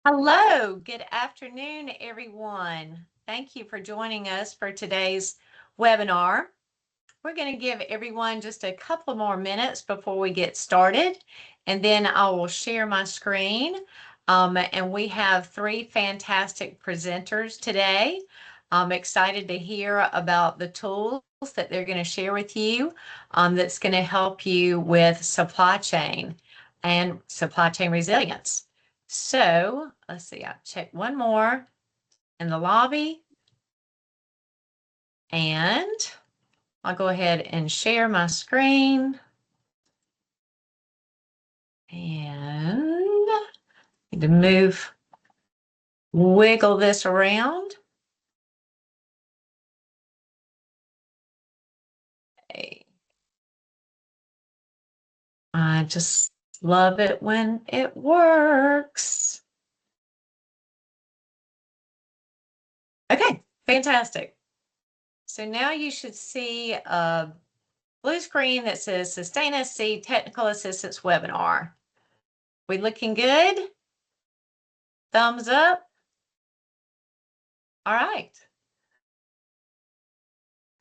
Hello, good afternoon, everyone. Thank you for joining us for today's webinar. We're going to give everyone just a couple more minutes before we get started, and then I will share my screen. And we have three fantastic presenters today. I'm excited to hear about the tools that they're going to share with you that's going to help you with supply chain and supply chain resilience. So let's see, I'll check one more in the lobby, and I'll go ahead and share my screen. And need to wiggle this around. Okay. I just love it when it works. Okay, fantastic. So now you should see a blue screen that says SourceSC Technical Assistance Webinar. We looking good? Thumbs up? All right.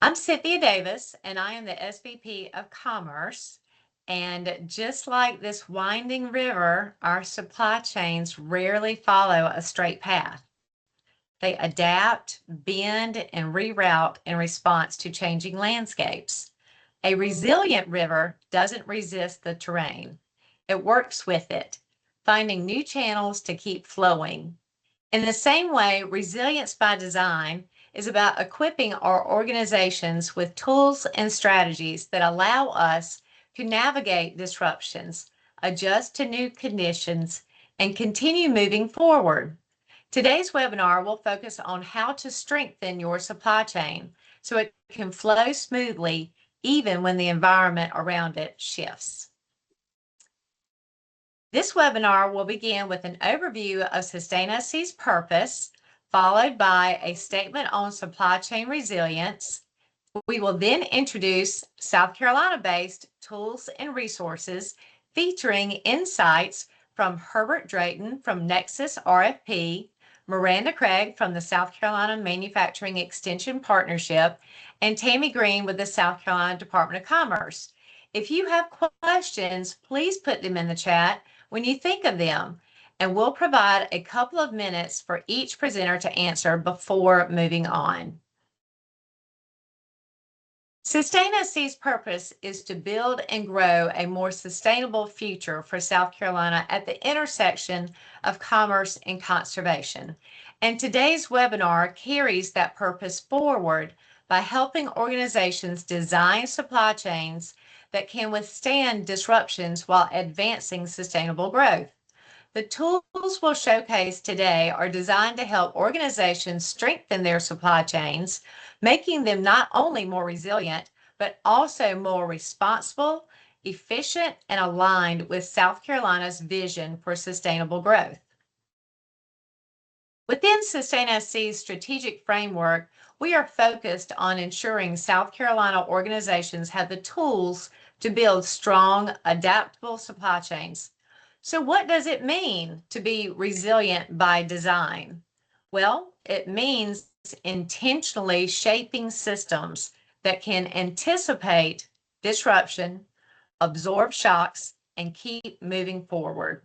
I'm Cynthia Davis, and I am the SVP of Commerce. And just like this winding river, our supply chains rarely follow a straight path. They adapt, bend, and reroute in response to changing landscapes. A resilient river doesn't resist the terrain. It works with it, finding new channels to keep flowing. In the same way, resilience by design is about equipping our organizations with tools and strategies that allow us to navigate disruptions, adjust to new conditions, and continue moving forward. Today's webinar will focus on how to strengthen your supply chain so it can flow smoothly even when the environment around it shifts. This webinar will begin with an overview of SourceSC's purpose, followed by a statement on supply chain resilience. We will then introduce South Carolina-based tools and resources featuring insights from Herbert Drayton from Nexus RFP, Miranda Craig from the South Carolina Manufacturing Extension Partnership, and Tammy Green with the South Carolina Department of Commerce. If you have questions, please put them in the chat when you think of them, and we'll provide a couple of minutes for each presenter to answer before moving on. SourceSC's purpose is to build and grow a more sustainable future for South Carolina at the intersection of commerce and conservation. And today's webinar carries that purpose forward by helping organizations design supply chains that can withstand disruptions while advancing sustainable growth. The tools we'll showcase today are designed to help organizations strengthen their supply chains, making them not only more resilient, but also more responsible, efficient, and aligned with South Carolina's vision for sustainable growth. Within SourceSC's strategic framework, we are focused on ensuring South Carolina organizations have the tools to build strong, adaptable supply chains. So what does it mean to be resilient by design? Well, it means intentionally shaping systems that can anticipate disruption, absorb shocks, and keep moving forward.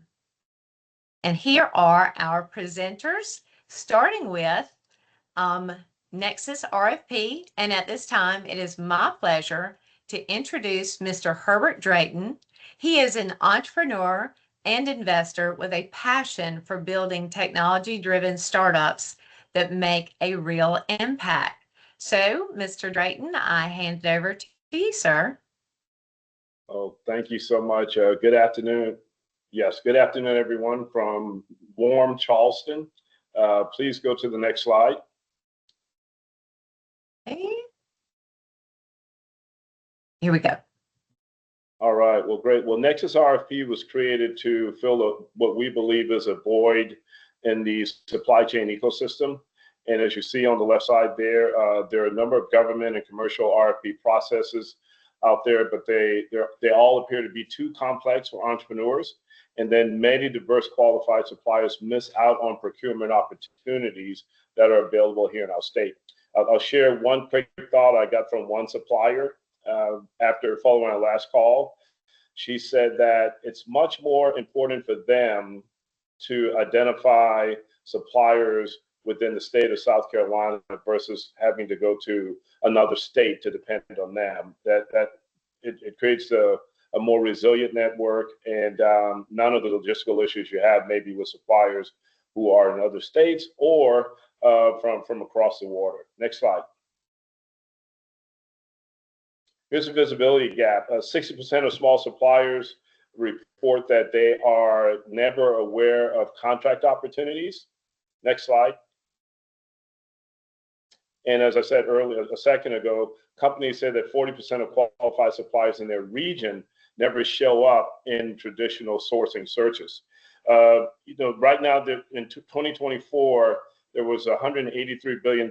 And here are our presenters, starting with Nexus RFP. And at this time, it is my pleasure to introduce Mr. Herbert Drayton. He is an entrepreneur and investor with a passion for building technology-driven startups that make a real impact. So, Mr. Drayton, I hand it over to you, sir. Oh, thank you so much. Good afternoon. Yes, good afternoon, everyone from warm Charleston. Please go to the next slide. Okay. Here we go. All right, well, great. Well, Nexus RFP was created to fill what we believe is a void in the supply chain ecosystem. And as you see on the left side there are a number of government and commercial RFP processes out there, but they all appear to be too complex for entrepreneurs. And then many diverse qualified suppliers miss out on procurement opportunities that are available here in our state. I'll share one quick thought I got from one supplier after following our last call. She said that it's much more important for them to identify suppliers within the state of South Carolina versus having to go to another state to depend on them. That it creates a more resilient network, and none of the logistical issues you have maybe with suppliers who are in other states or from across the water. Next slide. Here's a visibility gap. 60% of small suppliers report that they are never aware of contract opportunities. Next slide. And as I said earlier, a second ago, companies say that 40% of qualified suppliers in their region never show up in traditional sourcing searches. Right now in 2024, there was $183 billion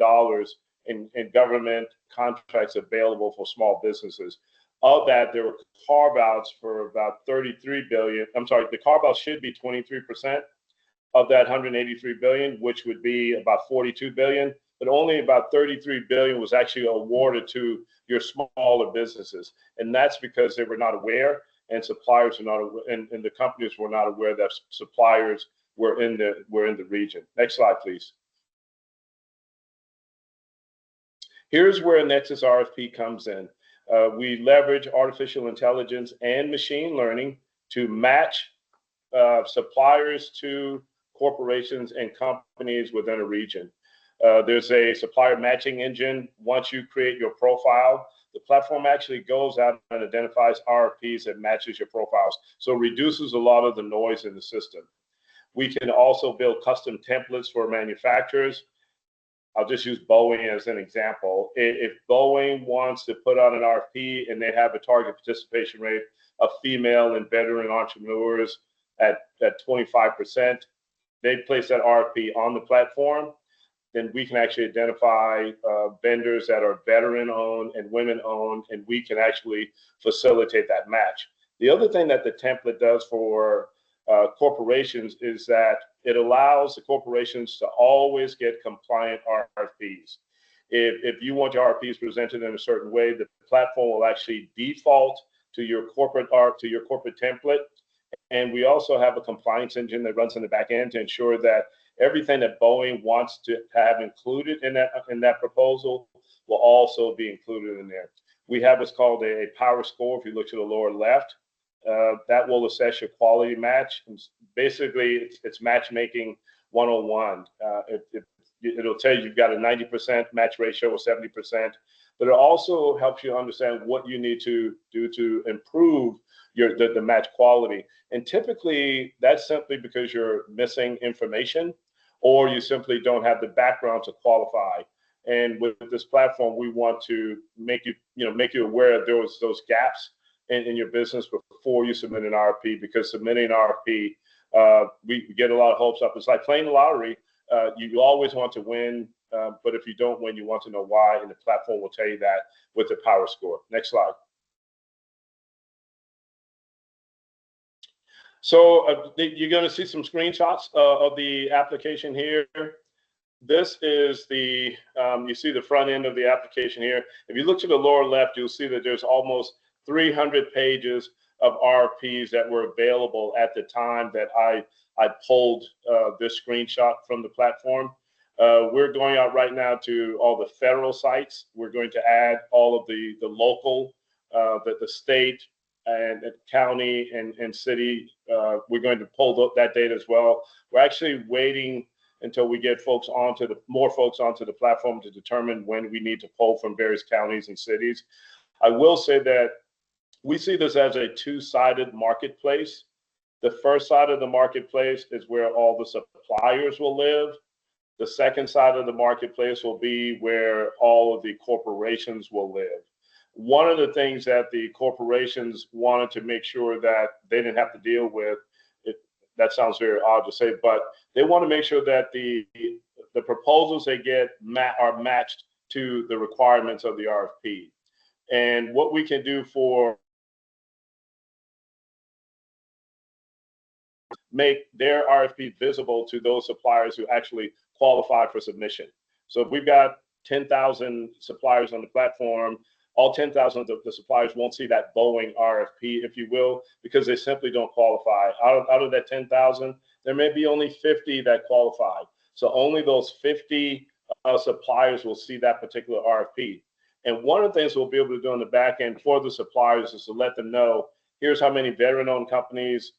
in government contracts available for small businesses. Of that, there were carve-outs for about $33 billion. I'm sorry, the carve-outs should be 23% of that $183 billion, which would be about $42 billion. But only about $33 billion was actually awarded to your smaller businesses, and that's because they were not aware, and suppliers were not aware, and the companies were not aware that suppliers were in the region. Next slide, please. Here's where Nexus RFP comes in. We leverage artificial intelligence and machine learning to match suppliers to corporations and companies within a region. There's a supplier matching engine. Once you create your profile, the platform actually goes out and identifies RFPs that matches your profiles. So it reduces a lot of the noise in the system. We can also build custom templates for manufacturers. I'll just use Boeing as an example. If Boeing wants to put out an RFP and they have a target participation rate of female and veteran entrepreneurs at 25%, they place that RFP on the platform. Then we can actually identify vendors that are veteran-owned and women-owned, and we can actually facilitate that match. The other thing that the template does for corporations is that it allows the corporations to always get compliant RFPs. If you want your RFPs presented in a certain way, the platform will actually default to your corporate template. And we also have a compliance engine that runs in the back end to ensure that everything that Boeing wants to have included in that proposal will also be included in there. We have what's called a power score. If you look to the lower left, that will assess your quality match. Basically, it's matchmaking 101. It'll tell you you've got a 90% match ratio or 70%, but it also helps you understand what you need to do to improve the match quality. And typically, that's simply because you're missing information, or you simply don't have the background to qualify. And with this platform, we want to make you aware of those gaps in your business before you submit an RFP, because submitting an RFP, we get a lot of hopes up. It's like playing the lottery. You always want to win, but if you don't win, you want to know why, and the platform will tell you that with the power score. Next slide. So you're going to see some screenshots of the application here. This is you see the front end of the application here. If you look to the lower left, you'll see that there's almost 300 pages of RFPs that were available at the time that I pulled this screenshot from the platform. We're going out right now to all the federal sites. We're going to add all of the local, the state, and county and city. We're going to pull that data as well. We're actually waiting until we get more folks onto the platform to determine when we need to pull from various counties and cities. I will say that we see this as a two-sided marketplace. The first side of the marketplace is where all the suppliers will live. The second side of the marketplace will be where all of the corporations will live. One of the things that the corporations wanted to make sure that they didn't have to deal with, that sounds very odd to say, but they want to make sure that the proposals they get are matched to the requirements of the RFP. And what we can do for make their RFP visible to those suppliers who actually qualify for submission. So if we've got 10,000 suppliers on the platform, all 10,000 of the suppliers won't see that Boeing RFP, if you will, because they simply don't qualify. Out of that 10,000, there may be only 50 that qualify. So only those 50 suppliers will see that particular RFP. And one of the things we'll be able to do on the back end for the suppliers is to let them know, here's how many veteran-owned companies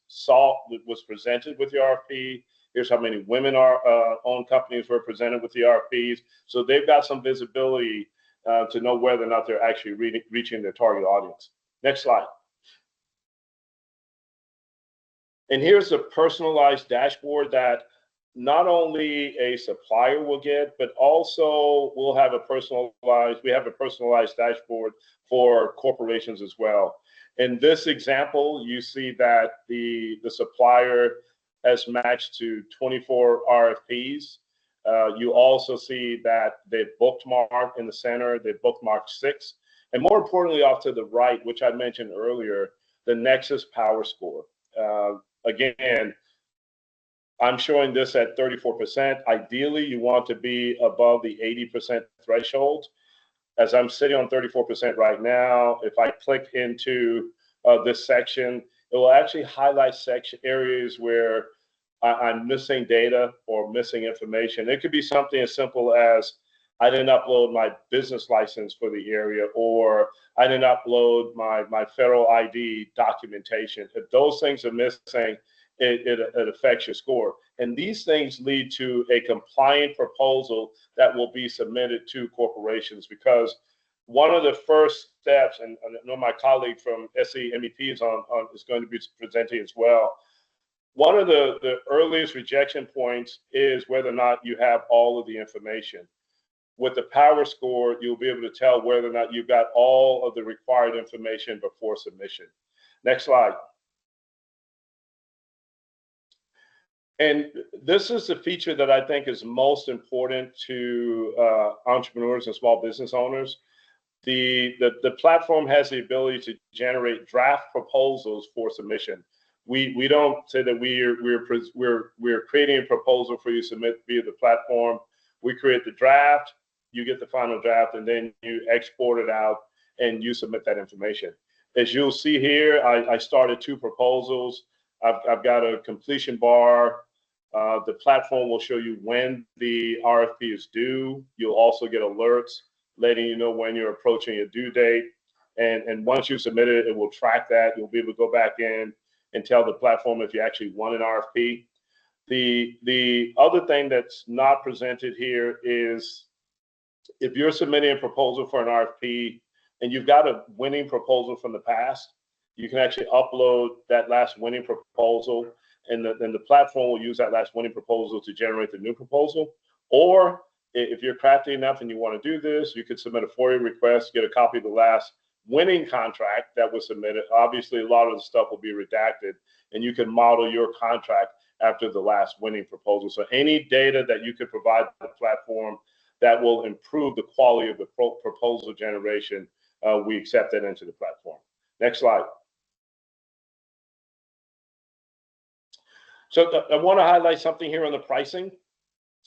was presented with the RFP. Here's how many women-owned companies were presented with the RFPs. So they've got some visibility to know whether or not they're actually reaching their target audience. Next slide. And here's a personalized dashboard that not only a supplier will get, but also we have a personalized dashboard for corporations as well. In this example, you see that the supplier has matched to 24 RFPs. You also see that they bookmarked in the center, they bookmarked 6. And more importantly, off to the right, which I mentioned earlier, the Nexus Power Score. Again, I'm showing this at 34%. Ideally, you want to be above the 80% threshold. As I'm sitting on 34% right now, if I click into this section, it will actually highlight areas where I'm missing data or missing information. It could be something as simple as I didn't upload my business license for the area, or I didn't upload my federal ID documentation. If those things are missing, it affects your score. And these things lead to a compliant proposal that will be submitted to corporations, because one of the first steps, and I know my colleague from SE MEP is going to be presenting as well. One of the earliest rejection points is whether or not you have all of the information. With the Power Score, you'll be able to tell whether or not you've got all of the required information before submission. Next slide. And this is the feature that I think is most important to entrepreneurs and small business owners. The platform has the ability to generate draft proposals for submission. We don't say that we're creating a proposal for you to submit via the platform. We create the draft, you get the final draft, and then you export it out and you submit that information. As you'll see here, I started 2 proposals. I've got a completion bar. The platform will show you when the RFP is due. You'll also get alerts letting you know when you're approaching a due date. And once you submit it, it will track that. You'll be able to go back in and tell the platform if you actually won an RFP. The other thing that's not presented here is if you're submitting a proposal for an RFP and you've got a winning proposal from the past, you can actually upload that last winning proposal, and then the platform will use that last winning proposal to generate the new proposal. Or if you're crafty enough and you want to do this, you could submit a FOIA request, get a copy of the last winning contract that was submitted. Obviously, a lot of the stuff will be redacted, and you can model your contract after the last winning proposal. So any data that you could provide to the platform that will improve the quality of the proposal generation, we accept that into the platform. Next slide. So I want to highlight something here on the pricing.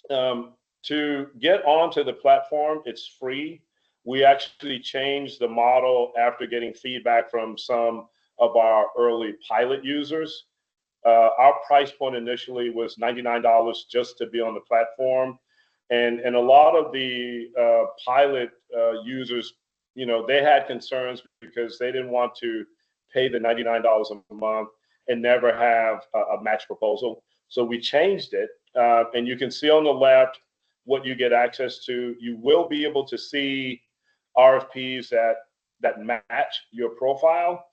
To get onto the platform, it's free. We actually changed the model after getting feedback from some of our early pilot users. Our price point initially was $99 just to be on the platform. And a lot of the pilot users, you know, they had concerns because they didn't want to pay the $99 a month and never have a match proposal. So we changed it, and you can see on the left what you get access to. You will be able to see RFPs that match your profile.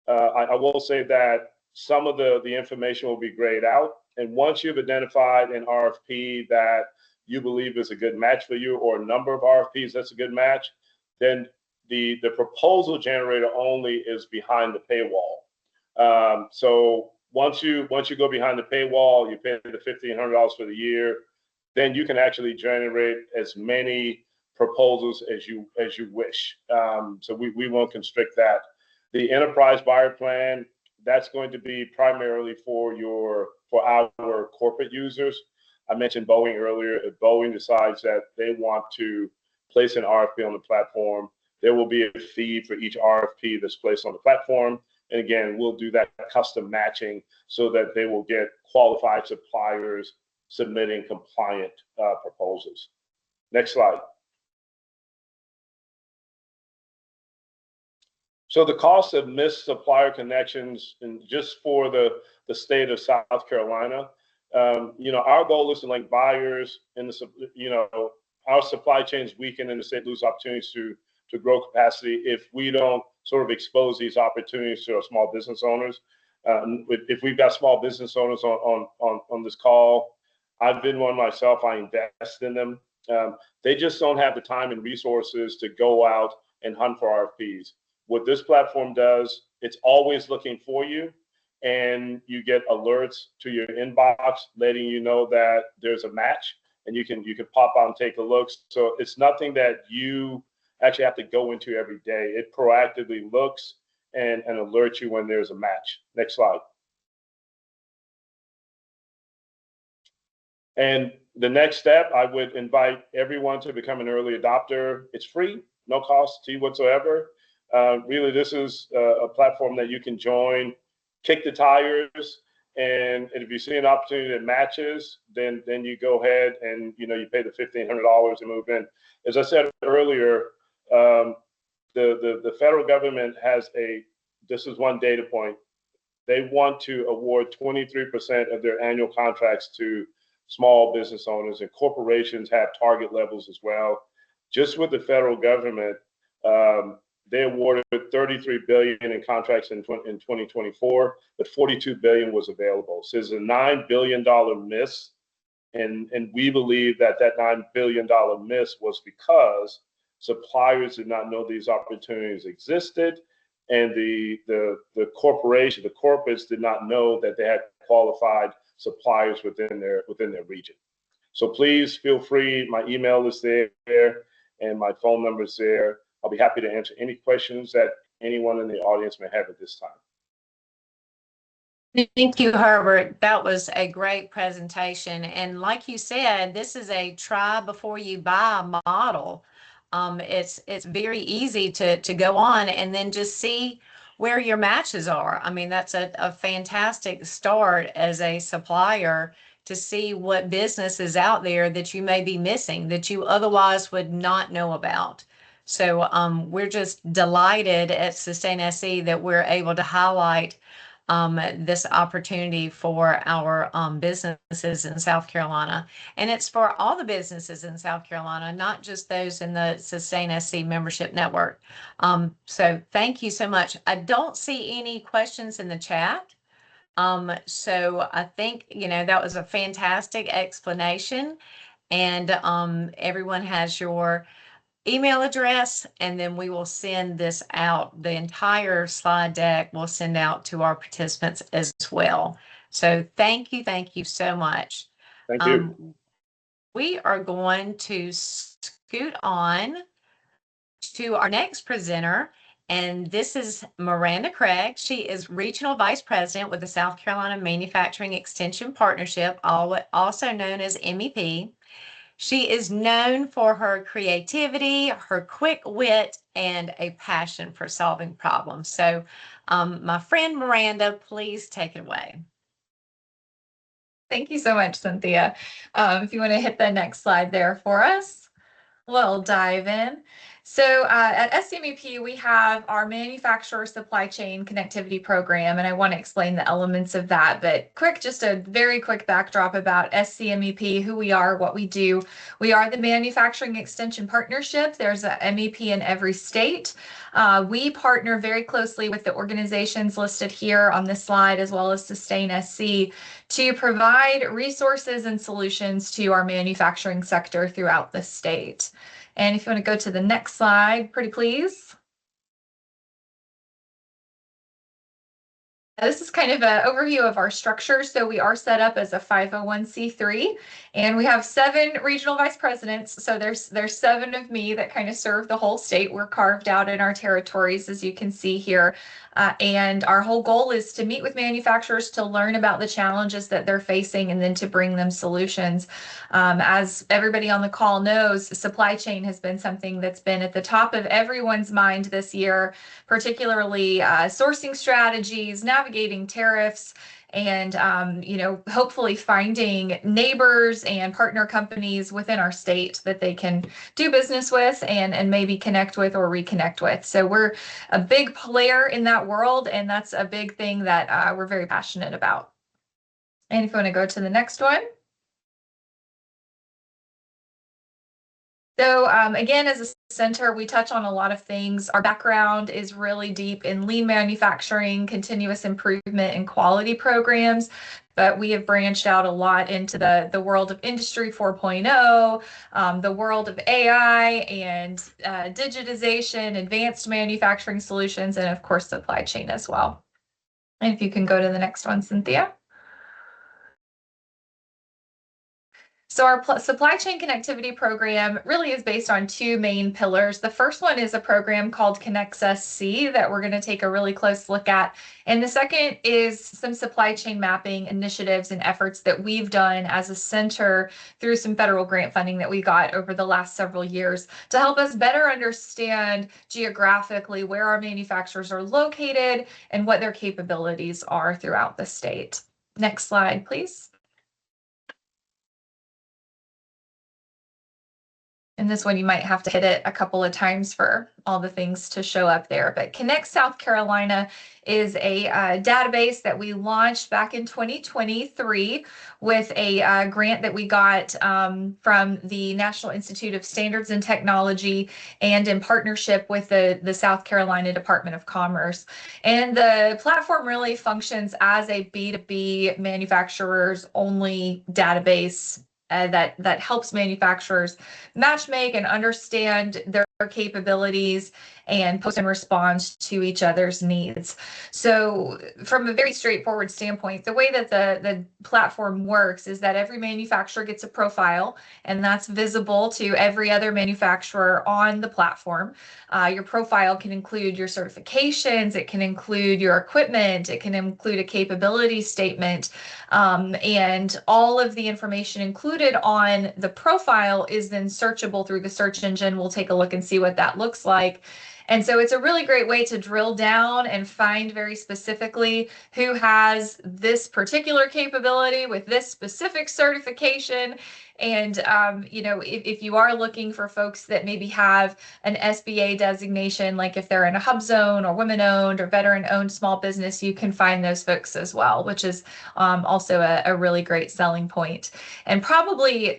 I will say that some of the information will be grayed out, and once you've identified an RFP that you believe is a good match for you, or a number of RFPs that's a good match, then the proposal generator only is behind the paywall. So once you go behind the paywall, you pay the $1,500 for the year, then you can actually generate as many proposals as you wish. So we won't constrict that. The enterprise buyer plan, that's going to be primarily for our corporate users. I mentioned Boeing earlier. If Boeing decides that they want to place an RFP on the platform, there will be a fee for each RFP that's placed on the platform. And again, we'll do that custom matching so that they will get qualified suppliers submitting compliant proposals. Next slide. So the cost of missed supplier connections, and just for the state of South Carolina, our goal is to link buyers in our supply chains weaken and the state lose opportunities to grow capacity if we don't sort of expose these opportunities to our small business owners. If we've got small business owners on this call, I've been one myself. I invest in them. They just don't have the time and resources to go out and hunt for RFPs. What this platform does, it's always looking for you, and you get alerts to your inbox letting you know that there's a match, and you can pop out and take a look. So it's nothing that you actually have to go into every day. It proactively looks and alerts you when there's a match. Next slide. And the next step, I would invite everyone to become an early adopter. It's free, no cost to you whatsoever. Really, this is a platform that you can join, kick the tires, and if you see an opportunity that matches, then you go ahead and you pay the $1,500 and move in. As I said earlier, the federal government has this is one data point. They want to award 23% of their annual contracts to small business owners, and corporations have target levels as well. Just with the federal government, they awarded $33 billion in contracts in 2024, but $42 billion was available. So there's a $9 billion miss, and we believe that $9 billion miss was because suppliers did not know these opportunities existed, and the corporates did not know that they had qualified suppliers within their region. So please feel free. My email is there, and my phone number is there. I'll be happy to answer any questions that anyone in the audience may have at this time. Thank you, Herbert. That was a great presentation. And like you said, this is a try before you buy model. It's very easy to go on and then just see where your matches are. I mean, that's a fantastic start as a supplier to see what business is out there that you may be missing, that you otherwise would not know about. So we're just delighted at SourceSC that we're able to highlight this opportunity for our businesses in South Carolina. And it's for all the businesses in South Carolina, not just those in the SourceSC membership network. So thank you so much. I don't see any questions in the chat. So I think, that was a fantastic explanation, and everyone has your email address, and then we will send this out. The entire slide deck will send out to our participants as well. So thank you so much. Thank you. We are going to scoot on to our next presenter, and this is Miranda Craig. She is Regional Vice President with the South Carolina Manufacturing Extension Partnership, also known as MEP. She is known for her creativity, her quick wit, and a passion for solving problems. So my friend Miranda, please take it away. Thank you so much, Cynthia. If you want to hit the next slide there for us, we'll dive in. So at SCMEP, we have our manufacturer supply chain connectivity program, and I want to explain the elements of that. But just a very quick backdrop about SCMEP, who we are, what we do. We are the Manufacturing Extension Partnership. There's a MEP in every state. We partner very closely with the organizations listed here on this slide, as well as SourceSC, to provide resources and solutions to our manufacturing sector throughout the state. And if you want to go to the next slide, pretty please. This is kind of an overview of our structure. So we are set up as a 501c3, and we have 7 regional vice presidents. So there's 7 of me that kind of serve the whole state. We're carved out in our territories, as you can see here. And our whole goal is to meet with manufacturers to learn about the challenges that they're facing and then to bring them solutions. As everybody on the call knows, supply chain has been something that's been at the top of everyone's mind this year, particularly sourcing strategies, navigating tariffs, and hopefully finding neighbors and partner companies within our state that they can do business with and maybe connect with or reconnect with. So we're a big player in that world, and that's a big thing that we're very passionate about. And if you want to go to the next one. So again, as a center, we touch on a lot of things. Our background is really deep in lean manufacturing, continuous improvement, and quality programs. But we have branched out a lot into the world of Industry 4.0, the world of AI and digitization, advanced manufacturing solutions, and of course, supply chain as well. And if you can go to the next one, Cynthia. So our supply chain connectivity program really is based on 2 main pillars. The first one is a program called CONNEX SC that we're going to take a really close look at. And the second is some supply chain mapping initiatives and efforts that we've done as a center through some federal grant funding that we got over the last several years to help us better understand geographically where our manufacturers are located and what their capabilities are throughout the state. Next slide, please. And this one, you might have to hit it a couple of times for all the things to show up there. But CONNEX South Carolina is a database that we launched back in 2023 with a grant that we got from the National Institute of Standards and Technology and in partnership with the South Carolina Department of Commerce. And the platform really functions as a B2B manufacturers only database that helps manufacturers matchmake and understand their capabilities and post and respond to each other's needs. So from a very straightforward standpoint, the way that the platform works is that every manufacturer gets a profile, and that's visible to every other manufacturer on the platform. Your profile can include your certifications, it can include your equipment, it can include a capability statement, and all of the information included on the profile is then searchable through the search engine. We'll take a look and see what that looks like. And so it's a really great way to drill down and find very specifically who has this particular capability with this specific certification. And, if you are looking for folks that maybe have an SBA designation, like if they're in a hub zone or women-owned or veteran-owned small business, you can find those folks as well, which is also a really great selling point. And probably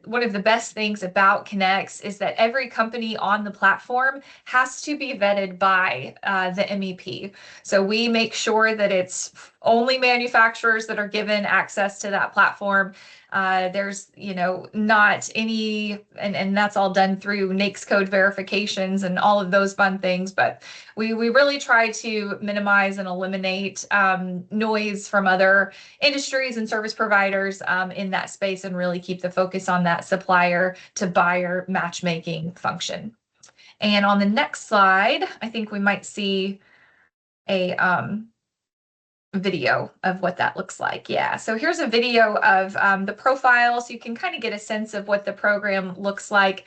one of the best things about CONNEX is that every company on the platform has to be vetted by the MEP. So we make sure that it's only manufacturers that are given access to that platform. There's, not any, and that's all done through NAICS code verifications and all of those fun things. But we really try to minimize and eliminate noise from other industries and service providers in that space and really keep the focus on that supplier to buyer matchmaking function. And on the next slide, I think we might see a video of what that looks like. Yeah, so here's a video of the profile, so you can kind of get a sense of what the program looks like.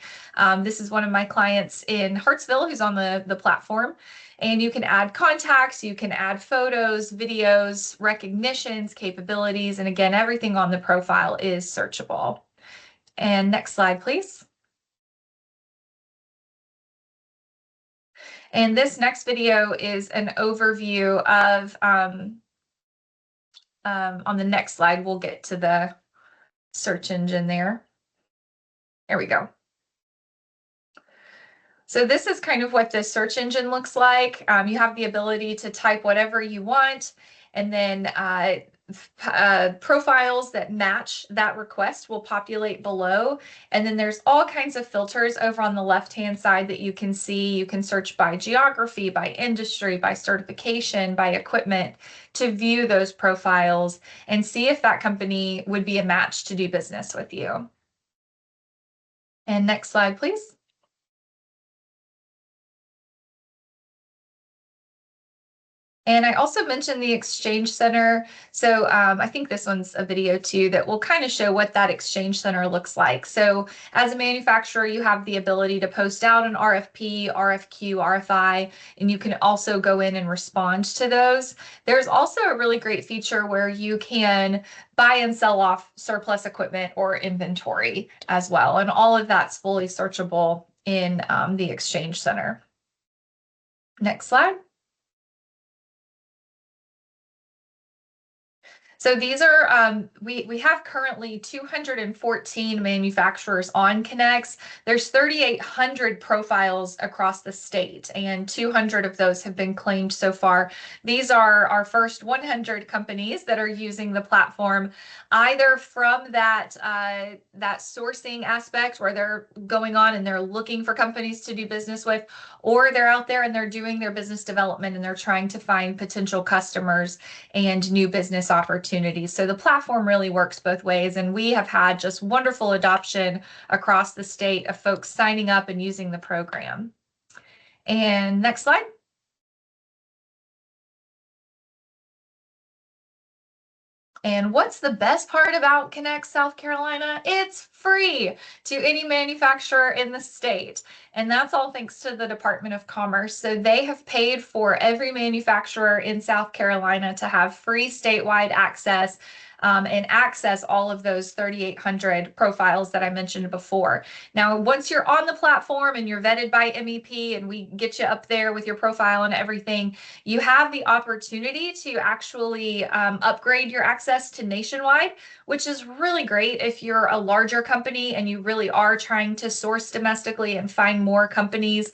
This is one of my clients in Hartsville who's on the platform, and you can add contacts, you can add photos, videos, recognitions, capabilities, and again, everything on the profile is searchable. And next slide, please. And this next video is an overview of on the next slide, we'll get to the search engine there. There we go. So this is kind of what the search engine looks like. You have the ability to type whatever you want, and then profiles that match that request will populate below. And then there's all kinds of filters over on the left-hand side that you can see. You can search by geography, by industry, by certification, by equipment to view those profiles and see if that company would be a match to do business with you. And next slide, please. And I also mentioned the Exchange Center. So I think this one's a video too that will kind of show what that Exchange Center looks like. So as a manufacturer, you have the ability to post out an RFP, RFQ, RFI, and you can also go in and respond to those. There's also a really great feature where you can buy and sell off surplus equipment or inventory as well. And all of that's fully searchable in the Exchange Center. Next slide. So these are, we have currently 214 manufacturers on CONNEX. There's 3,800 profiles across the state, and 200 of those have been claimed so far. These are our first 100 companies that are using the platform, either from that sourcing aspect where they're going on and they're looking for companies to do business with, or they're out there and they're doing their business development and they're trying to find potential customers and new business opportunities. So the platform really works both ways, and we have had just wonderful adoption across the state of folks signing up and using the program. And next slide. And what's the best part about CONNEX South Carolina? It's free to any manufacturer in the state. And that's all thanks to the Department of Commerce. So they have paid for every manufacturer in South Carolina to have free statewide access and access all of those 3,800 profiles that I mentioned before. Now, once you're on the platform and you're vetted by MEP and we get you up there with your profile and everything, you have the opportunity to actually upgrade your access to nationwide, which is really great if you're a larger company and you really are trying to source domestically and find more companies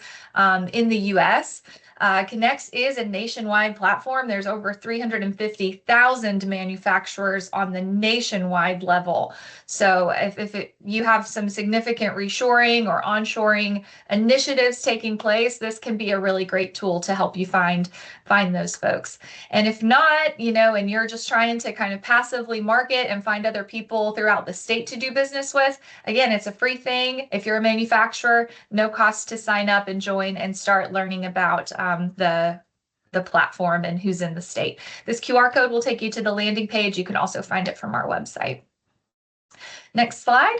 in the US. CONNEX is a nationwide platform. There's over 350,000 manufacturers on the nationwide level. So if you have some significant reshoring or onshoring initiatives taking place, this can be a really great tool to help you find those folks. And if not, and you're just trying to kind of passively market and find other people throughout the state to do business with, again, it's a free thing. If you're a manufacturer, no cost to sign up and join and start learning about the platform and who's in the state. This QR code will take you to the landing page. You can also find it from our website. Next slide.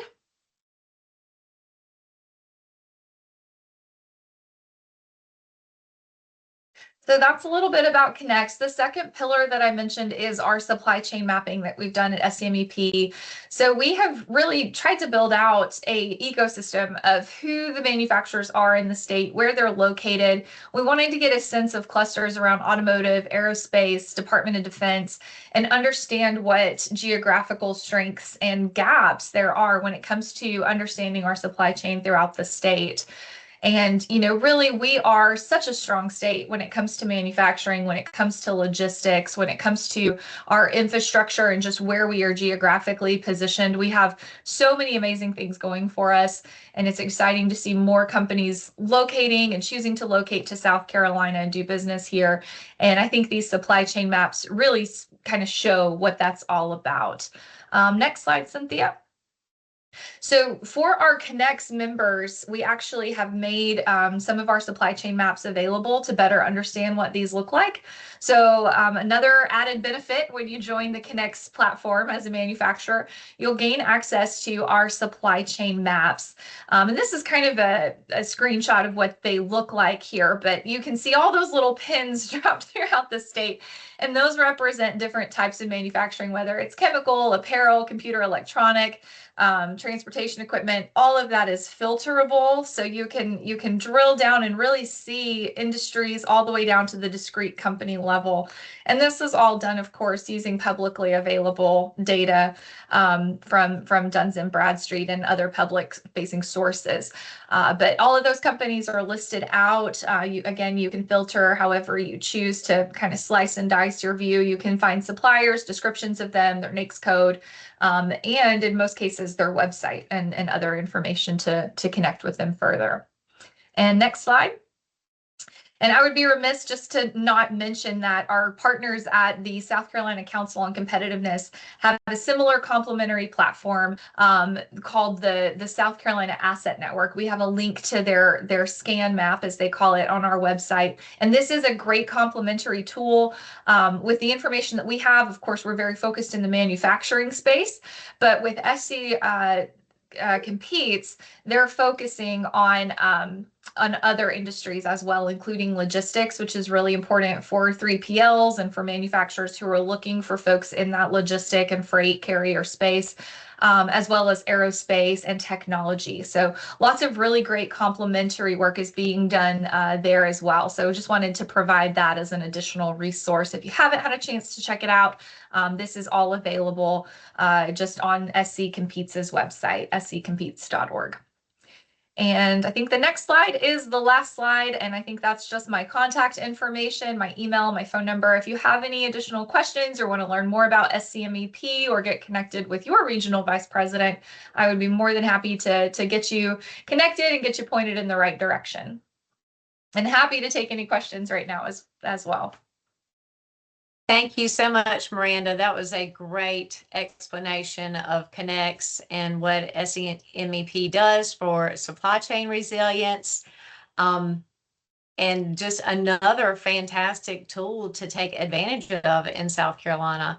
So that's a little bit about CONNEX. The second pillar that I mentioned is our supply chain mapping that we've done at SCMEP. So we have really tried to build out an ecosystem of who the manufacturers are in the state, where they're located. We wanted to get a sense of clusters around automotive, aerospace, Department of Defense, and understand what geographical strengths and gaps there are when it comes to understanding our supply chain throughout the state. And, really, we are such a strong state when it comes to manufacturing, when it comes to logistics, when it comes to our infrastructure and just where we are geographically positioned. We have so many amazing things going for us, and it's exciting to see more companies locating and choosing to locate to South Carolina and do business here. And I think these supply chain maps really kind of show what that's all about. Next slide, Cynthia. So for our CONNEX members, we actually have made some of our supply chain maps available to better understand what these look like. So another added benefit when you join the CONNEX platform as a manufacturer, you'll gain access to our supply chain maps. And this is kind of a screenshot of what they look like here, but you can see all those little pins dropped throughout the state. And those represent different types of manufacturing, whether it's chemical, apparel, computer, electronic, transportation equipment, all of that is filterable. So you can drill down and really see industries all the way down to the discrete company level. And this is all done, of course, using publicly available data from Duns and Bradstreet and other public-facing sources. But all of those companies are listed out. You can filter however you choose to kind of slice and dice your view. You can find suppliers, descriptions of them, their NAICS code, and in most cases, their website and other information to connect with them further. And next slide. And I would be remiss just to not mention that our partners at the South Carolina Council on Competitiveness have a similar complementary platform called the South Carolina Asset Network. We have a link to their scan map, as they call it, on our website. And this is a great complementary tool. With the information that we have, of course, we're very focused in the manufacturing space, but with SC Competes, they're focusing on other industries as well, including logistics, which is really important for 3PLs and for manufacturers who are looking for folks in that logistic and freight carrier space, as well as aerospace and technology. So lots of really great complementary work is being done there as well. So just wanted to provide that as an additional resource. If you haven't had a chance to check it out, this is all available just on SC Competes' website, sccompetes.org. And I think the next slide is the last slide. And I think that's just my contact information, my email, my phone number. If you have any additional questions or want to learn more about SCMEP or get connected with your regional vice president, I would be more than happy to get you connected and get you pointed in the right direction. And happy to take any questions right now as well. Thank you so much, Miranda. That was a great explanation of CONNEX and what SCMEP does for supply chain resilience. And just another fantastic tool to take advantage of in South Carolina.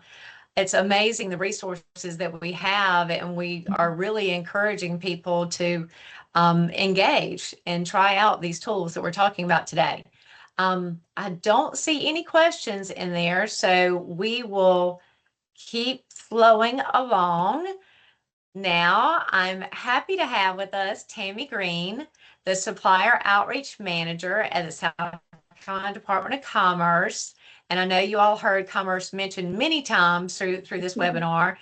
It's amazing the resources that we have, and we are really encouraging people to engage and try out these tools that we're talking about today. I don't see any questions in there, so we will keep flowing along. Now, I'm happy to have with us Tammy Green, the Supplier Outreach Manager at the South Carolina Department of Commerce. And I know you all heard Commerce mentioned many times through this webinar.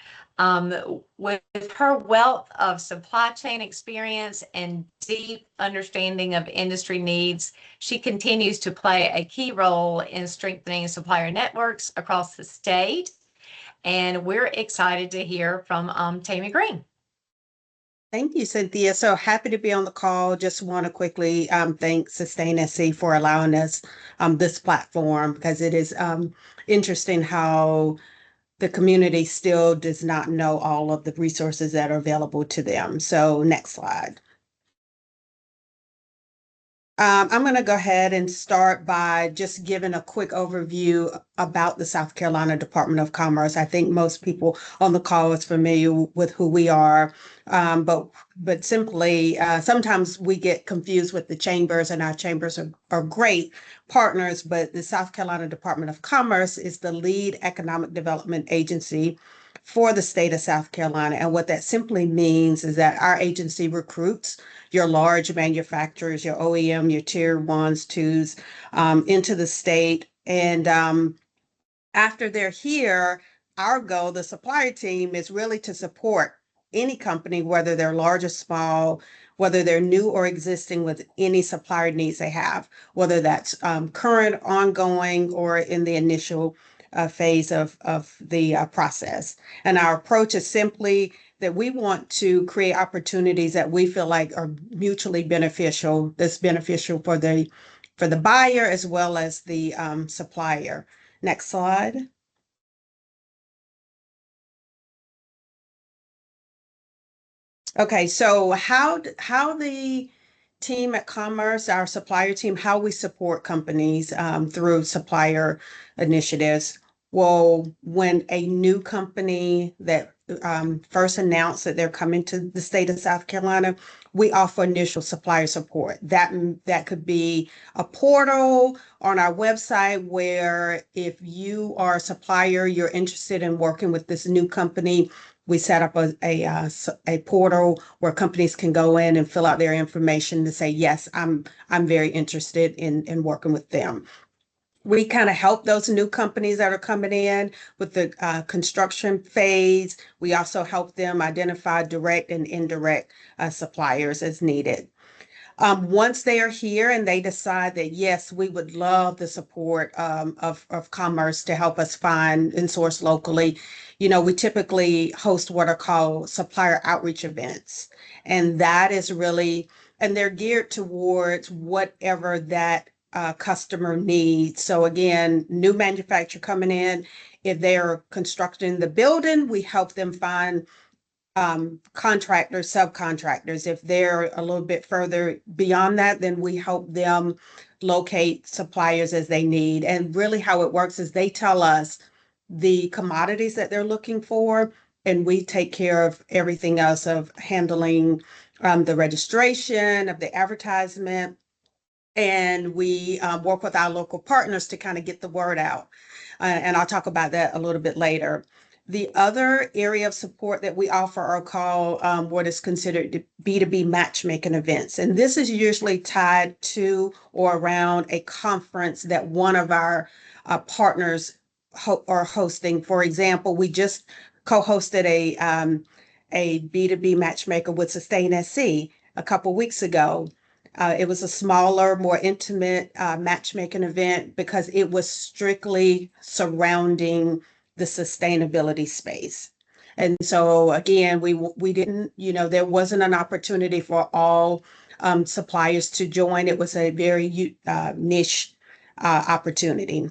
With her wealth of supply chain experience and deep understanding of industry needs, she continues to play a key role in strengthening supplier networks across the state. And we're excited to hear from Tammy Green. Thank you, Cynthia. So happy to be on the call. Just want to quickly thank SustainSC for allowing us this platform, because it is interesting how the community still does not know all of the resources that are available to them. So next slide. I'm going to go ahead and start by just giving a quick overview about the South Carolina Department of Commerce. I think most people on the call is familiar with who we are, but simply sometimes we get confused with the chambers, and our chambers are great partners, but the South Carolina Department of Commerce is the lead economic development agency for the state of South Carolina. And what that simply means is that our agency recruits your large manufacturers, your OEM, your tier 1s, 2s into the state. And after they're here, our goal, the supplier team, is really to support any company, whether they're large or small, whether they're new or existing, with any supplier needs they have, whether that's current, ongoing, or in the initial phase of the process. And our approach is simply that we want to create opportunities that we feel like are mutually beneficial, that's beneficial for the buyer as well as the supplier. Next slide. Okay, so how the team at Commerce, our supplier team, how we support companies through supplier initiatives. Well, when a new company that first announce that they're coming to the state of South Carolina, we offer initial supplier support. That could be a portal on our website where if you are a supplier, you're interested in working with this new company, we set up a portal where companies can go in and fill out their information to say, yes, I'm very interested in working with them. We kind of help those new companies that are coming in with the construction phase. We also help them identify direct and indirect suppliers as needed. Once they are here and they decide that, yes, we would love the support of Commerce to help us find and source locally, we typically host what are called supplier outreach events. And that is really, and they're geared towards whatever that customer needs. So again, new manufacturer coming in, if they're constructing the building, we help them find contractors, subcontractors. If they're a little bit further beyond that, then we help them locate suppliers as they need. And really how it works is they tell us the commodities that they're looking for, and we take care of everything else of handling the registration of the advertisement. And we work with our local partners to kind of get the word out. And I'll talk about that a little bit later. The other area of support that we offer are called what is considered B2B matchmaking events. And this is usually tied to or around a conference that one of our partners are hosting. For example, we just co-hosted a B2B matchmaker with SourceSC a couple weeks ago. It was a smaller, more intimate matchmaking event because it was strictly surrounding the sustainability space. And so again, we didn't, there wasn't an opportunity for all suppliers to join. It was a very niche opportunity.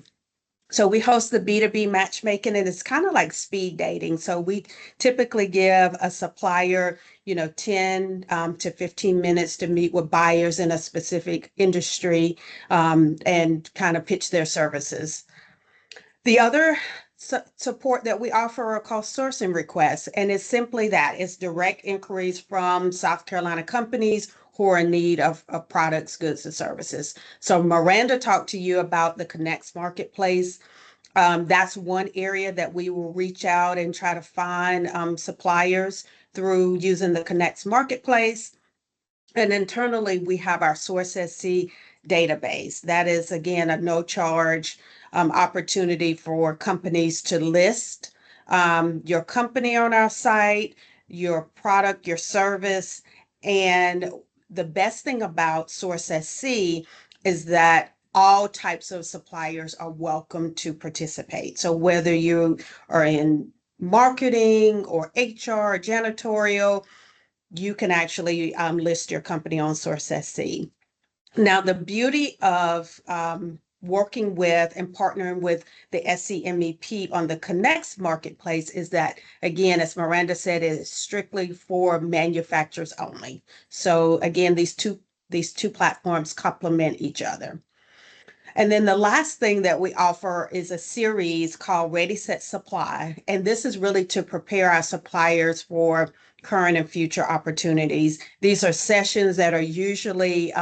So we host the B2B matchmaking, and it's kind of like speed dating. So we typically give a supplier, 10 to 15 minutes to meet with buyers in a specific industry and kind of pitch their services. The other support that we offer are called sourcing requests, and it's simply that. It's direct inquiries from South Carolina companies who are in need of products, goods, and services. So Miranda talked to you about the CONNEX marketplace. That's one area that we will reach out and try to find suppliers through using the CONNEX marketplace. And internally, we have our SourceSC database. That is, again, a no charge opportunity for companies to list your company on our site, your product, your service. And the best thing about SourceSC is that all types of suppliers are welcome to participate. So whether you are in marketing or HR, janitorial, you can actually list your company on SourceSC. Now, the beauty of working with and partnering with the SCMEP on the CONNEX marketplace is that, again, as Miranda said, it is strictly for manufacturers only. So again, these two platforms complement each other. And then the last thing that we offer is a series called Ready, Set, Supply. And this is really to prepare our suppliers for current and future opportunities. These are sessions that are usually,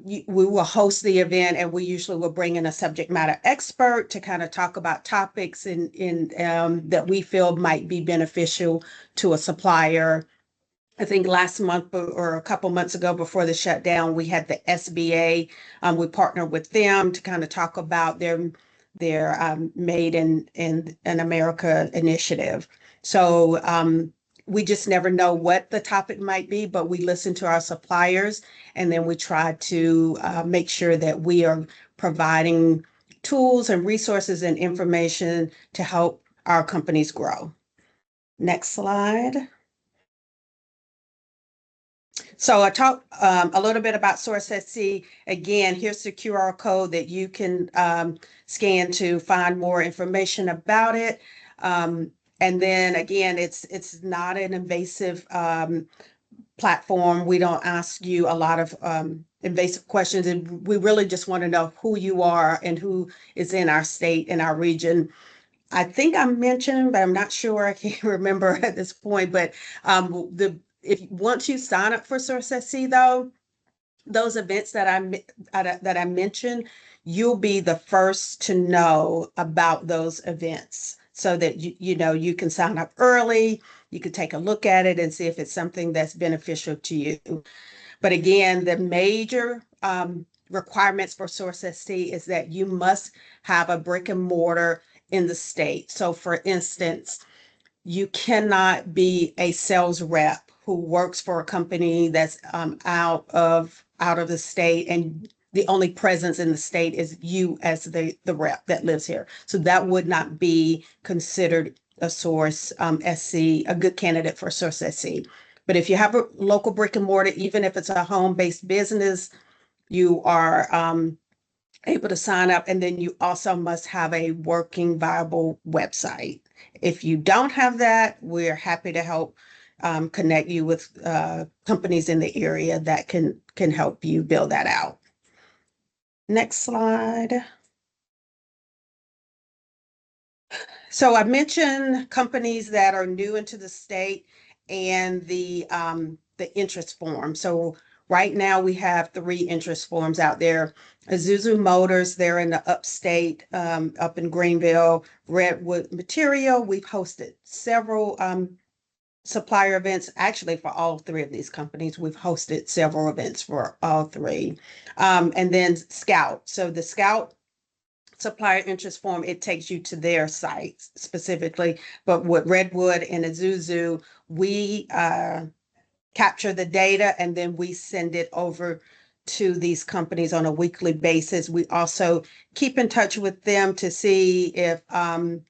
we will host the event, and we usually will bring in a subject matter expert to kind of talk about topics that we feel might be beneficial to a supplier. I think last month or a couple months ago before the shutdown, we had the SBA. We partnered with them to kind of talk about their Made in America initiative. So we just never know what the topic might be, but we listen to our suppliers, and then we try to make sure that we are providing tools and resources and information to help our companies grow. Next slide. So I talked a little bit about SourceSC. Again, here's the QR code that you can scan to find more information about it. And then again, it's not an invasive platform. We don't ask you a lot of invasive questions, and we really just want to know who you are and who is in our state, in our region. I think I mentioned, but I'm not sure. I can't remember at this point. But if once you sign up for SourceSC, though, those events that I mentioned, you'll be the first to know about those events, so that you can sign up early. You can take a look at it and see if it's something that's beneficial to you. But again, the major requirements for SourceSC is that you must have a brick and mortar in the state. So for instance, you cannot be a sales rep who works for a company that's out of the state, and the only presence in the state is you as the rep that lives here. So that would not be considered a SC, a good candidate for SourceSC. But if you have a local brick and mortar, even if it's a home-based business, you are able to sign up. And then you also must have a working, viable website. If you don't have that, we're happy to help connect you with companies in the area that can help you build that out. Next slide. So I mentioned companies that are new into the state and the interest form. So right now we have 3 interest forms out there. Isuzu Motors, they're in the upstate, up in Greenville. Redwood Material, we've hosted several supplier events. Actually, for all 3 of these companies, we've hosted several events for all 3. And then Scout. So the Scout supplier interest form, it takes you to their sites specifically. But with Redwood and Isuzu, we capture the data and then we send it over to these companies on a weekly basis. We also keep in touch with them to see if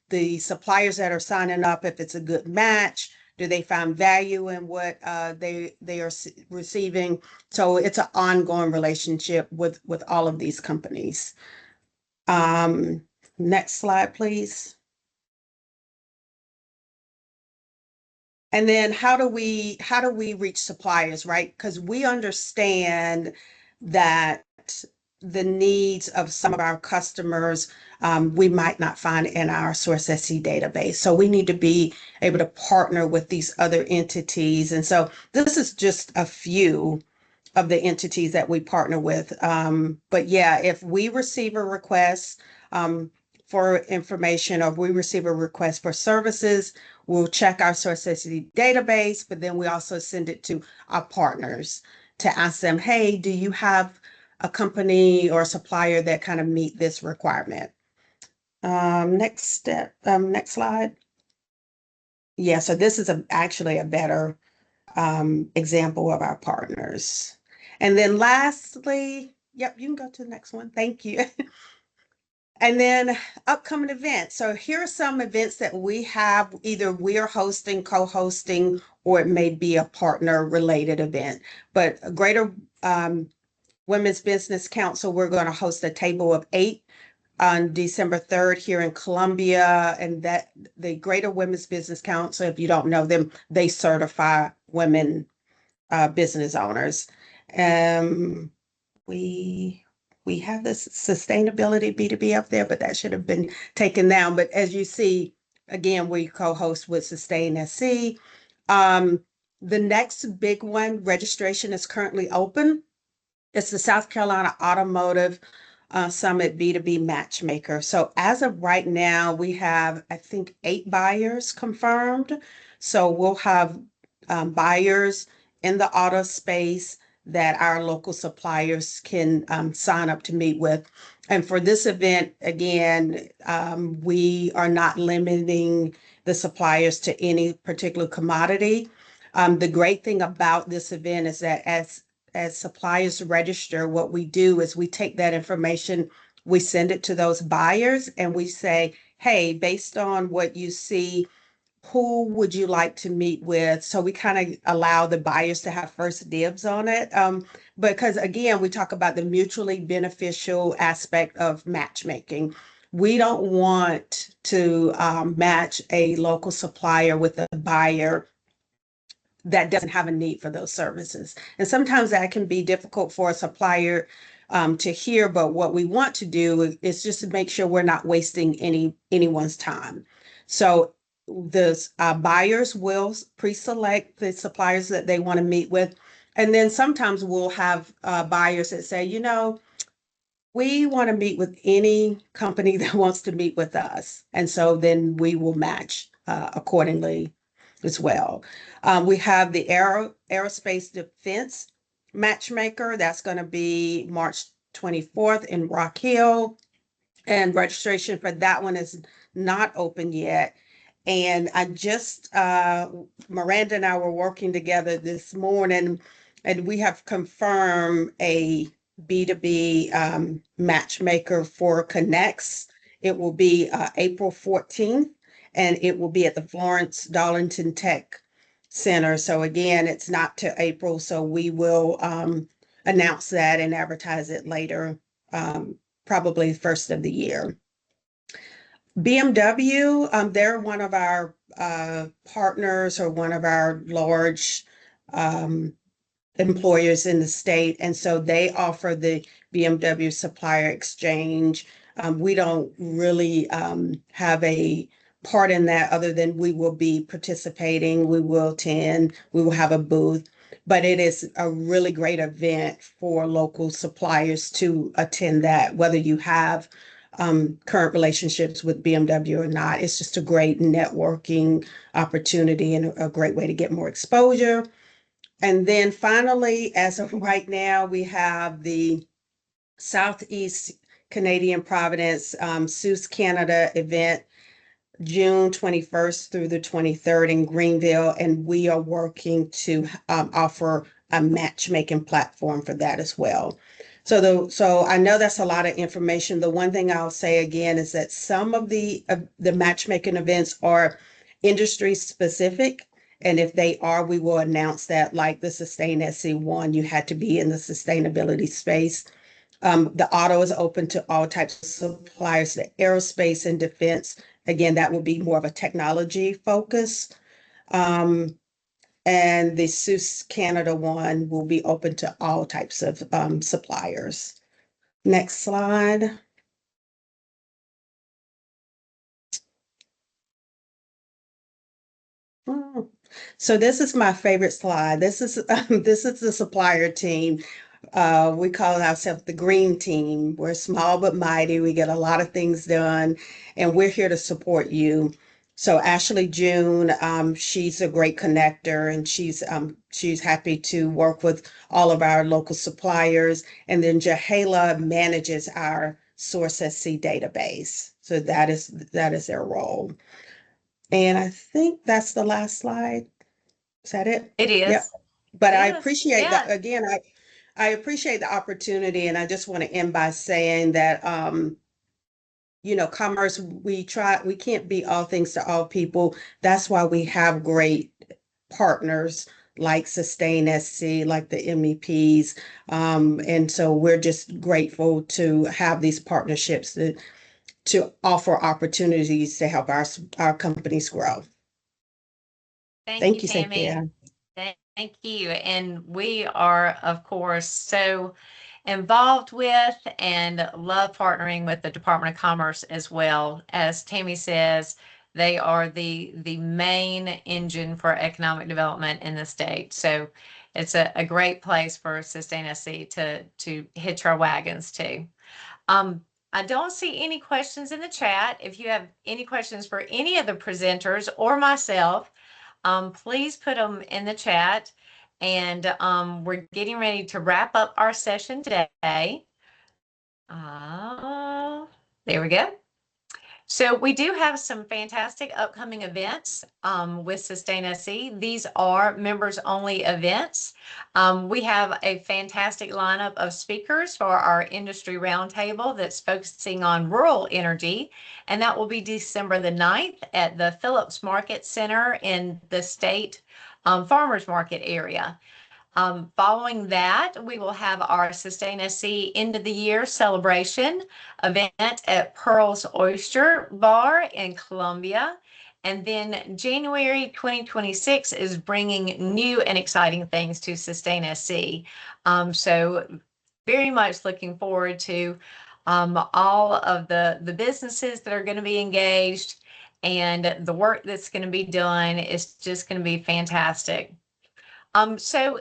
the suppliers that are signing up, if it's a good match, do they find value in what they are receiving. So it's an ongoing relationship with all of these companies. Next slide, please. And then how do we reach suppliers, right? Because we understand that the needs of some of our customers we might not find in our SourceSC database. So we need to be able to partner with these other entities. And so this is just a few of the entities that we partner with. But yeah, if we receive a request for information, or we receive a request for services, we'll check our SourceSC database, but then we also send it to our partners to ask them, hey, do you have a company or a supplier that kind of meet this requirement? Next slide. Yeah, so this is actually a better example of our partners. And then lastly, yep, you can go to the next one. Thank you. And then upcoming events. So here are some events that we have, either we are hosting, co-hosting, or it may be a partner related event. But a Greater Women's Business Council, we're going to host a table of 8 on December 3rd here in Columbia. And that the Greater Women's Business Council, if you don't know them, they certify women business owners. We have this sustainability B2B up there, but that should have been taken down. But as you see, again, we co-host with SourceSC. The next big one, registration is currently open. It's the South Carolina Automotive Summit B2B Matchmaker. So as of right now, we have, I think, 8 buyers confirmed. So we'll have buyers in the auto space that our local suppliers can sign up to meet with. And for this event, again, we are not limiting the suppliers to any particular commodity. The great thing about this event is that as suppliers register, what we do is we take that information, we send it to those buyers, and we say, hey, based on what you see, who would you like to meet with? So we kind of allow the buyers to have first dibs on it. Because again, we talk about the mutually beneficial aspect of matchmaking. We don't want to match a local supplier with a buyer that doesn't have a need for those services. And sometimes that can be difficult for a supplier to hear, but what we want to do is just to make sure we're not wasting anyone's time. So the buyers will pre-select the suppliers that they want to meet with. And then sometimes we'll have buyers that say, you know, we want to meet with any company that wants to meet with us. And so then we will match accordingly as well. We have the aerospace defense matchmaker. That's going to be March 24th in Rock Hill. And registration for that one is not open yet. And I just, Miranda and I were working together this morning, and we have confirmed a B2B matchmaker for CONNEX. It will be April 14th, and it will be at the Florence Darlington Tech Center. So again, it's not till April, so we will announce that and advertise it later, probably first of the year. BMW, they're one of our partners or one of our large employers in the state. And so they offer the BMW supplier exchange. We don't really have a part in that other than we will be participating, we will attend, we will have a booth. But it is a really great event for local suppliers to attend that, whether you have current relationships with BMW or not. It's just a great networking opportunity and a great way to get more exposure. And then finally, as of right now, we have the Southeast Canadian Providence SourceSC Canada event, June 21st through the 23rd in Greenville. And we are working to offer a matchmaking platform for that as well. So I know that's a lot of information. The one thing I'll say again is that some of the matchmaking events are industry specific. And if they are, we will announce that, like the SustainSC one, you had to be in the sustainability space. The auto is open to all types of suppliers, the aerospace and defense. Again, that will be more of a technology focus. And the SourceSC Canada one will be open to all types of suppliers. Next slide. So this is my favorite slide. This is the supplier team. We call ourselves the green team. We're small but mighty. We get a lot of things done, and we're here to support you. So Ashley June, she's a great connector, and she's happy to work with all of our local suppliers. And then Jahala manages our SourceSC database. So that is their role. And I think that's the last slide. Is that it? It is. Yep. But I Yes, appreciate that. yeah. Again, I appreciate the opportunity, and I just want to end by saying that commerce, we can't be all things to all people. That's why we have great partners like SustainSC, like the MEPs. And so we're just grateful to have these partnerships to offer opportunities to help our companies grow. Thank you, Tammy. Cynthia. Thank you. And we are, of course, so involved with and love partnering with the Department of Commerce as well. As Tammy says, they are the main engine for economic development in the state. So it's a great place for SustainSC to hitch our wagons to. I don't see any questions in the chat. If you have any questions for any of the presenters or myself, please put them in the chat. And we're getting ready to wrap up our session today. There we go. So we do have some fantastic upcoming events with SustainSC. These are members only events. We have a fantastic lineup of speakers for our industry roundtable that's focusing on rural energy. And that will be December the 9th at the Phillips Market Center in the state farmers market area. Following that, we will have our SustainSC end of the year celebration event at Pearl's Oyster Bar in Columbia. And then January 2026 is bringing new and exciting things to SustainSC. So very much looking forward to all of the businesses that are going to be engaged, and the work that's going to be done is just going to be fantastic. So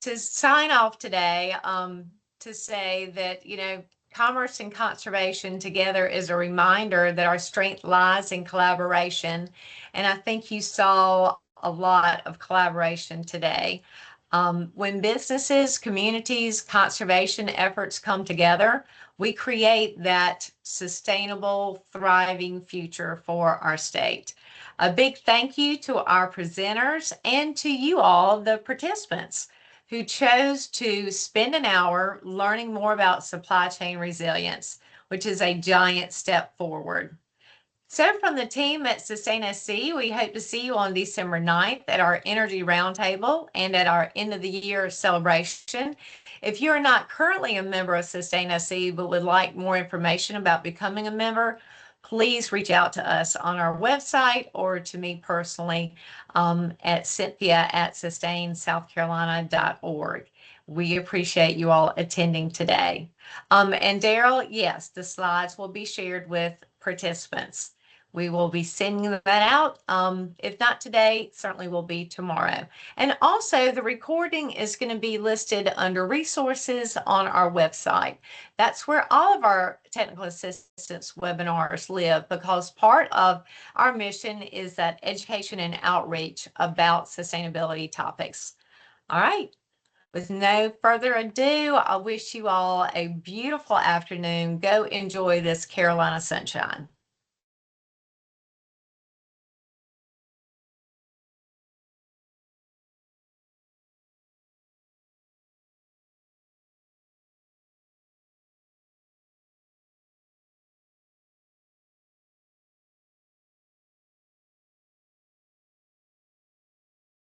to sign off today, to say that, commerce and conservation together is a reminder that our strength lies in collaboration. And I think you saw a lot of collaboration today. When businesses, communities, conservation efforts come together, we create that sustainable, thriving future for our state. A big thank you to our presenters and to you all, the participants, who chose to spend an hour learning more about supply chain resilience, which is a giant step forward. So from the team at SourceSC, we hope to see you on December 9th at our Energy Roundtable and at our end of the year celebration. If you are not currently a member of SourceSC but would like more information about becoming a member, please reach out to us on our website or to me personally at cynthia@sustainsouthcarolina.org. We appreciate you all attending today. And Daryl, yes, the slides will be shared with participants. We will be sending that out. If not today, certainly will be tomorrow. And also the recording is going to be listed under resources on our website. That's where all of our technical assistance webinars live, because part of our mission is that education and outreach about sustainability topics. All right. With no further ado, I wish you all a beautiful afternoon. Go enjoy this Carolina sunshine.